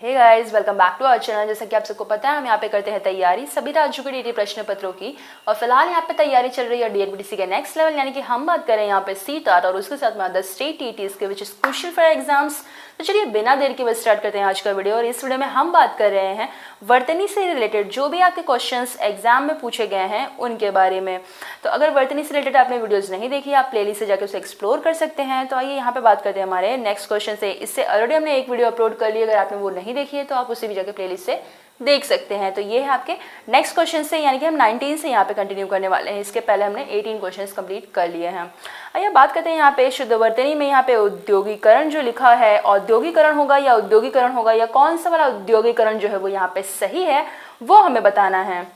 Hey guys, welcome back to our channel. जैसा कि आप सबको पता है, हम यहाँ पे करते हैं तैयारी सभी राज्यों के डीटी प्रश्न पत्रों की। और फिलहाल यहाँ पे तैयारी चल रही है डीएनपीटीसी के नेक्स्ट लेवल, यानी कि हम बात करें यहाँ पे सीटाट और उसके साथ में अदर स्टेट टीटीज के, which is crucial for exams. तो चलिए बिना देर के बस स्टार्ट करते हैं आज का वीडियो। और इस वीडियो में हम बात कर रहे हैं वर्तनी से रिलेटेड जो भी आपके क्वेश्चंस एग्जाम में पूछे गए हैं उनके बारे में। तो अगर वर्तनी से रिलेटेड आपने वीडियोस नहीं देखी, आप प्लेलिस्ट से जाकर उसे एक्सप्लोर कर सकते हैं। तो आइए यहाँ पे बात करते हैं हमारे नेक्स्ट क्वेश्चन से। इससे ऑलरेडी हमने एक वीडियो अपलोड कर ली, अगर आपने वो नहीं देखी है तो आप उसे भी जाकर प्लेलिस्ट से देख सकते हैं। तो ये है आपके नेक्स्ट क्वेश्चन से, यानी कि हम 19 से यहाँ पे कंटिन्यू करने वाले हैं। इसके पहले हमने 18 क्वेश्चंस कंप्लीट कर लिए हैं। आइए बात करते हैं यहाँ पे शुद्ध वर्तनी में। यहाँ पे औद्योगिकरण जो लिखा है, औद्योगिकरण होगा या उद्योगीकरण होगा, या कौन सा वाला उद्योगीकरण जो है वो यहाँ पे सही है वो हमें बताना है।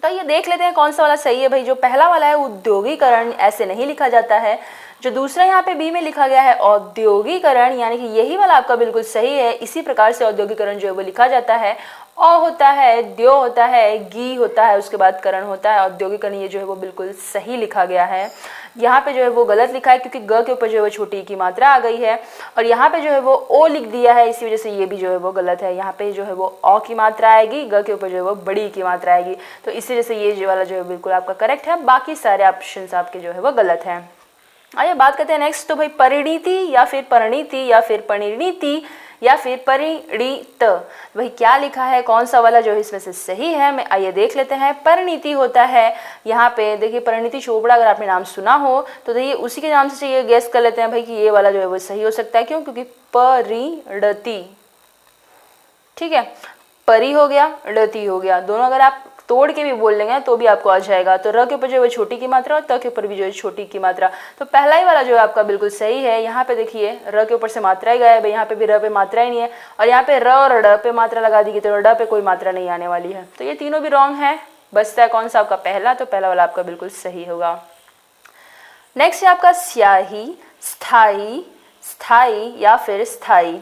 तो ये देख लेते हैं कौन सा वाला सही है। भाई जो पहला वाला है उद्योगीकरण, ऐसे नहीं लिखा जाता है। जो दूसरा यहाँ पे बी में लिखा गया है औद्योगीकरण, यानी कि यही वाला आपका बिल्कुल सही है। इसी प्रकार से औद्योगीकरण जो है वो लिखा जाता है। औ होता है, द्यो होता है, गी होता है, उसके बाद करण होता है। औद्योगीकरण ये जो है वो बिल्कुल सही लिखा गया है। यहाँ पे जो है वो गलत लिखा है, क्योंकि ग के ऊपर जो है वो छोटी की मात्रा आ गई है, और यहाँ पे जो है वो ओ लिख दिया है, इसी वजह से ये भी जो है वो गलत है। यहाँ पे जो है वो औ की मात्रा आएगी, ग के ऊपर जो है वो बड़ी की मात्रा आएगी। तो इसी वजह से ये जो वाला जो है बिल्कुल आपका करेक्ट है। बाकी सारे ऑप्शन आपके जो है वो गलत हैं। आइए बात करते हैं नेक्स्ट। तो भाई परिणीति या फिर परिणीति या फिर परिणीति या फिर परिणीत, भाई क्या लिखा है, कौन सा वाला जो है इसमें से सही है। मैं आइए देख लेते हैं। परिणीति होता है यहाँ पे, देखिए परिणीति चोपड़ा अगर आपने नाम सुना हो तो देखिए उसी के नाम से ये गेस कर लेते हैं भाई कि ये वाला जो है वो सही हो सकता है। क्यों? क्योंकि परिणति, ठीक है, परी हो गया, ड़ती हो गया, दोनों अगर आप तोड़ के भी बोल लेंगे तो भी आपको आ जाएगा। तो र के ऊपर जो है छोटी की मात्रा और त के ऊपर भी जो है छोटी की मात्रा। तो पहला ही वाला जो है आपका बिल्कुल सही है। यहाँ पे देखिए र के ऊपर से मात्रा ही गायब है, यहाँ पे भी र पे मात्रा ही नहीं है, और यहाँ पे र और ड पे मात्रा लगा दी गई, तो ड पे कोई मात्रा नहीं आने वाली है। तो ये तीनों भी रॉन्ग है। बचता है कौन सा आपका पहला, तो पहला वाला आपका बिल्कुल सही होगा। नेक्स्ट है आपका स्याही, स्थाई, स्थाई या फिर स्थाई।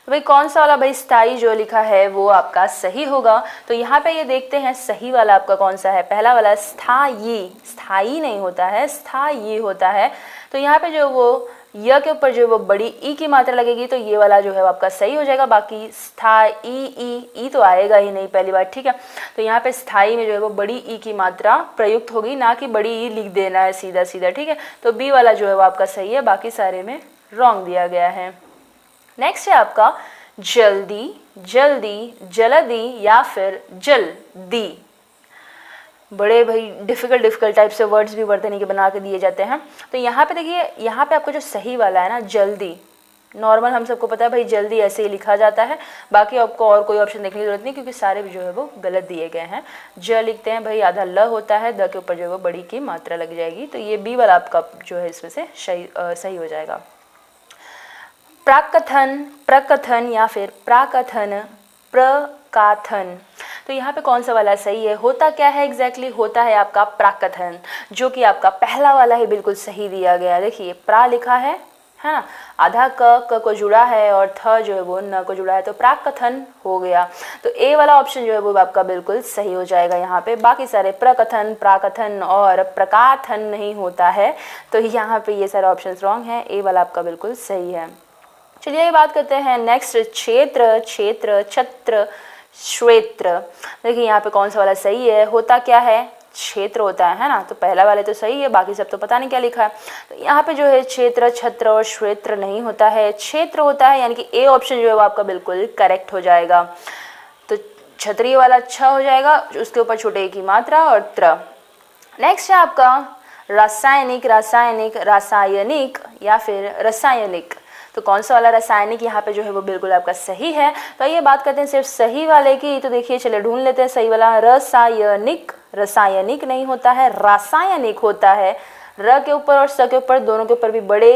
तो भाई कौन सा वाला भाई स्थाई जो लिखा है वो आपका सही होगा। तो यहाँ पे ये देखते हैं सही वाला आपका कौन सा है। पहला वाला स्थाई, स्थाई नहीं होता है, स्थाई होता है। तो यहाँ पे जो वो य के ऊपर जो वो बड़ी ई की मात्रा लगेगी, तो ये वाला जो है आपका सही हो जाएगा। बाकी स्थाई ई तो आएगा ही नहीं पहली बार, ठीक है। तो यहाँ पे स्थाई में जो है वो बड़ी ई की मात्रा प्रयुक्त होगी, ना कि बड़ी ई लिख देना है सीधा सीधा, ठीक है। तो बी वाला जो है वो आपका सही है, बाकी सारे में रॉन्ग दिया गया है। नेक्स्ट है आपका जल्दी, जल्दी, जल्दी या फिर जल्दी। बड़े भाई डिफिकल्ट टाइप से वर्ड्स भी वर्तनी के बना के दिए जाते हैं। तो यहाँ पे देखिए, यहाँ पे आपको जो सही वाला है ना जल्दी, नॉर्मल हम सबको पता है भाई जल्दी ऐसे ही लिखा जाता है। बाकी आपको और कोई ऑप्शन देखने की जरूरत नहीं, क्योंकि सारे भी जो है वो गलत दिए गए हैं। ज लिखते हैं भाई, आधा ल होता है, द के ऊपर जो है वो बड़ी की मात्रा लग जाएगी। तो ये बी वाला आपका जो है इसमें से सही हो जाएगा। प्राकथन, प्रकथन या फिर प्राकथन, प्रकाथन। तो यहाँ पे कौन सा वाला सही है। होता क्या है एग्जैक्टली, होता है आपका प्राकथन, जो कि आपका पहला वाला ही बिल्कुल सही दिया गया है। देखिए प्रा लिखा है ना, आधा क को जुड़ा है और थ जो है वो न को जुड़ा है, तो प्राकथन हो गया। तो ए वाला ऑप्शन जो है वो आपका बिल्कुल सही हो जाएगा यहाँ पे। बाकी सारे प्रकथन, प्राकथन और प्रकाथन नहीं होता है, तो यहाँ पे ये सारे ऑप्शन रॉन्ग हैं। ए वाला आपका बिल्कुल सही है। चलिए ये बात करते हैं नेक्स्ट, क्षेत्र, क्षेत्र, छत्र, श्वेत्र। देखिए यहाँ पे कौन सा वाला सही है। होता क्या है, क्षेत्र होता है ना, तो पहला वाले तो सही है, बाकी सब तो पता नहीं क्या लिखा है। तो यहाँ पे जो है क्षेत्र, छत्र और श्वेत्र नहीं होता है, क्षेत्र होता है, यानी कि ए ऑप्शन जो है वो आपका बिल्कुल करेक्ट हो जाएगा। तो क्षत्रिय वाला अच्छा हो जाएगा, उसके ऊपर छोटे की मात्रा और त्र। नेक्स्ट है आपका रासायनिक, रासायनिक, रासायनिक या फिर रासायनिक। तो कौन सा वाला रासायनिक यहाँ पे जो है वो बिल्कुल आपका सही है। तो ये बात करते हैं सिर्फ सही वाले की। तो देखिए चलिए ढूंढ लेते हैं सही वाला। रासायनिक, रासायनिक नहीं होता है, रासायनिक होता है। र के ऊपर और स के ऊपर दोनों के ऊपर भी बड़े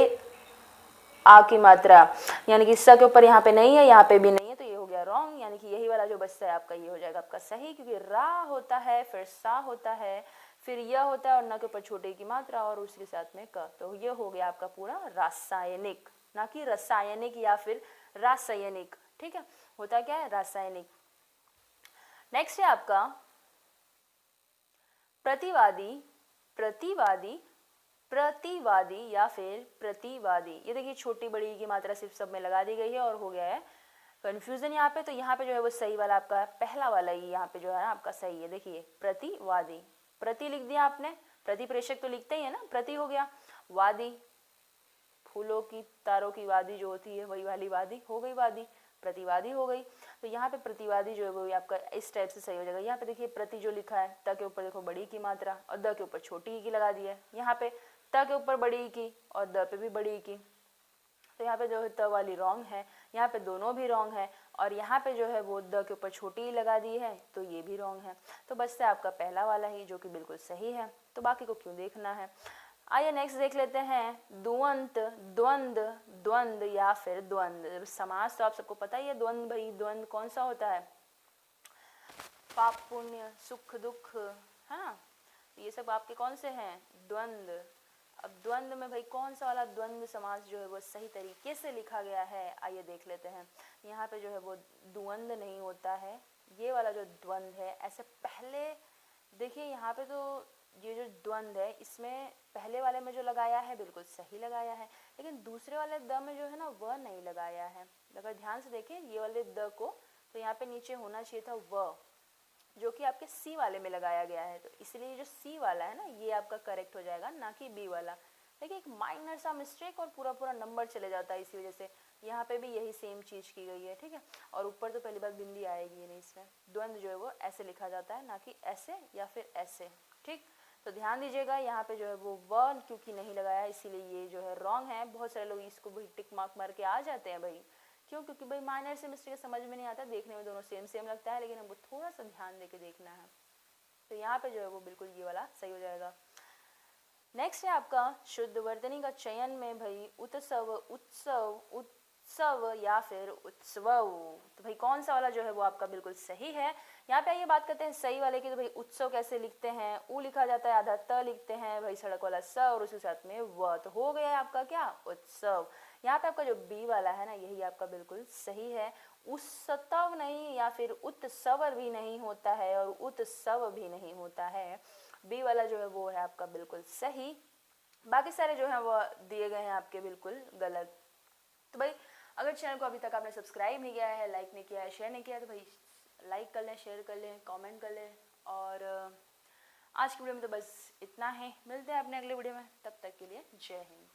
आ की मात्रा, यानी कि स के ऊपर यहाँ पे नहीं है, यहाँ पे भी नहीं है, तो ये हो गया रॉन्ग। यानी कि यही वाला जो बचता है आपका ये हो जाएगा आपका सही, क्योंकि रा होता है, फिर सा होता है, फिर यह होता है और न के ऊपर छोटे की मात्रा और उसके साथ में क। तो ये हो गया आपका पूरा रासायनिक, ना कि रासायनिक या फिर रासायनिक, ठीक है। होता क्या है, रासायनिक। नेक्स्ट है आपका प्रतिवादी, प्रतिवादी, प्रतिवादी या फिर प्रतिवादी। ये देखिए छोटी बड़ी की मात्रा सिर्फ सब में लगा दी गई है और हो गया है कन्फ्यूजन यहाँ पे, तो यहाँ पे जो है वो सही वाला आपका पहला वाला ही यहाँ पे जो है ना आपका सही है। देखिए प्रतिवादी, प्रति लिख दिया आपने, प्रति प्रेषक तो लिखते ही है ना, प्रति हो गया, वादी फूलों की तारों की वादी जो होती है वही वाली वादी हो गई, वादी प्रतिवादी हो गई। तो यहाँ पे प्रतिवादी जो है वो आपका इस टाइप से सही हो जाएगा। यहाँ पे देखिए प्रति जो लिखा है, त के ऊपर देखो बड़ी की मात्रा और द के ऊपर छोटी की लगा दी है। यहाँ पे त के ऊपर बड़ी की और द पे भी बड़ी की, तो यहाँ पे जो है त वाली रॉन्ग है, यहाँ पे दोनों भी रॉन्ग है, और यहाँ पे जो है वो द के ऊपर छोटी ही लगा दी है, तो ये भी रॉन्ग है। तो बचता है आपका पहला वाला ही जो कि बिल्कुल सही है, तो बाकी को क्यों देखना है। आइए नेक्स्ट देख लेते हैं, दुअंत, द्वंद, द्वंद या फिर द्वंद। समास तो आप सबको पता ही है, द्वंद भाई, द्वंद कौन सा होता है, पाप पुण्य सुख दुख, है ना, ये सब आपके कौन से हैं, द्वंद। अब द्वंद में भाई कौन सा वाला द्वंद समास जो है वो सही तरीके से लिखा गया है, आइए देख लेते हैं। यहाँ पे जो है वो द्वंद नहीं होता है, ये वाला जो द्वंद है, ऐसे पहले देखिए यहाँ पे तो ये जो द्वंद है इसमें पहले वाले में जो लगाया है बिल्कुल सही लगाया है, लेकिन दूसरे वाले द में जो है ना वह नहीं लगाया है। अगर ध्यान से देखें ये वाले द को, तो यहाँ पे नीचे होना चाहिए था व, जो कि आपके सी वाले में लगाया गया है, तो इसलिए जो सी वाला है ना ये आपका करेक्ट हो जाएगा, ना कि बी वाला। देखिए एक माइनर सा मिस्टेक और पूरा पूरा नंबर चले जाता है, इसी वजह से यहाँ पे भी यही सेम चीज़ की गई है, ठीक है। और ऊपर तो पहली बार बिंदी आएगी नहीं इसमें, द्वंद जो है वो ऐसे लिखा जाता है, ना कि ऐसे या फिर ऐसे, ठीक। तो ध्यान दीजिएगा यहाँ पे जो है वो व क्योंकि नहीं लगाया, इसीलिए ये जो है रॉन्ग है। बहुत सारे लोग इसको भाई टिक मार्क मार के आ जाते हैं भाई, क्यों, क्योंकि भाई माइनर से मिस्टेक समझ में नहीं आता, देखने में दोनों सेम सेम लगता है, लेकिन हमको थोड़ा सा ध्यान दे के देखना है। तो यहाँ पे जो है वो बिल्कुल ये वाला सही हो जाएगा। नेक्स्ट है आपका शुद्ध वर्तनी का चयन में भाई उत्सव, उत्सव, उत्सव या फिर उत्सव, तो भाई कौन सा वाला जो है वो आपका बिल्कुल सही है। यहाँ पे आइए बात करते हैं सही वाले की। तो भाई उत्सव कैसे लिखते हैं, ऊ लिखा जाता है, आधा त लिखते हैं भाई, सड़क वाला स और उसके साथ में व, तो हो गया है आपका क्या, उत्सव। यहाँ पे आपका जो बी वाला है ना यही आपका बिल्कुल सही है। उत्सव नहीं या फिर उत्सवर भी नहीं होता है और उत्सव भी नहीं होता है, बी वाला जो है वो है आपका बिल्कुल सही। बाकी सारे जो है वो दिए गए हैं आपके बिल्कुल गलत। तो भाई अगर चैनल को अभी तक आपने सब्सक्राइब नहीं किया है, लाइक नहीं किया है, शेयर नहीं किया है, तो भाई लाइक कर लें, शेयर कर लें, कमेंट कर लें। और आज की वीडियो में तो बस इतना है, मिलते हैं अपने अगले वीडियो में, तब तक के लिए जय हिंद।